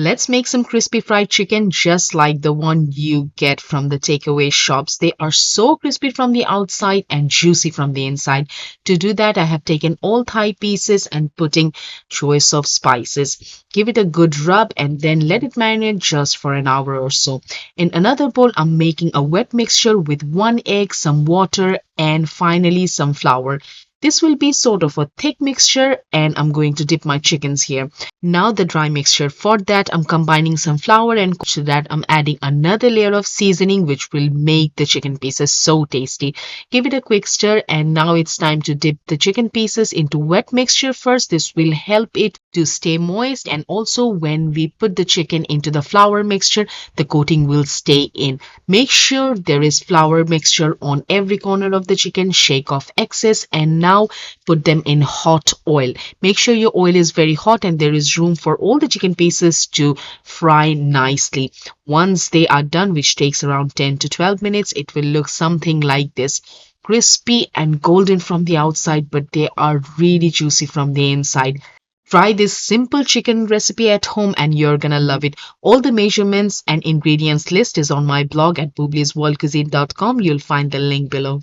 Let's make some crispy fried chicken just like the one you get from the takeaway shops. They are so crispy from the outside and juicy from the inside. To do that, I have taken all thigh pieces and putting choice of spices. Give it a good rub and then let it marinate just for an hour or so. In another bowl, I'm making a wet mixture with 1 egg, some water, and finally some flour. This will be sort of a thick mixture and I'm going to dip my chickens here. Now the dry mixture. For that, I'm combining some flour and to that I'm adding another layer of seasoning which will make the chicken pieces so tasty. Give it a quick stir and now it's time to dip the chicken pieces into wet mixture first. This will help it to stay moist and also when we put the chicken into the flour mixture, the coating will stay in. Make sure there is flour mixture on every corner of the chicken. Shake off excess and now put them in hot oil. Make sure your oil is very hot and there is room for all the chicken pieces to fry nicely. Once they are done, which takes around 10 to 12 minutes, it will look something like this. Crispy and golden from the outside, but they are really juicy from the inside. Try this simple chicken recipe at home and you're gonna love it. All the measurements and ingredients list is on my blog at boobliesworldcuisine.com. You'll find the link below.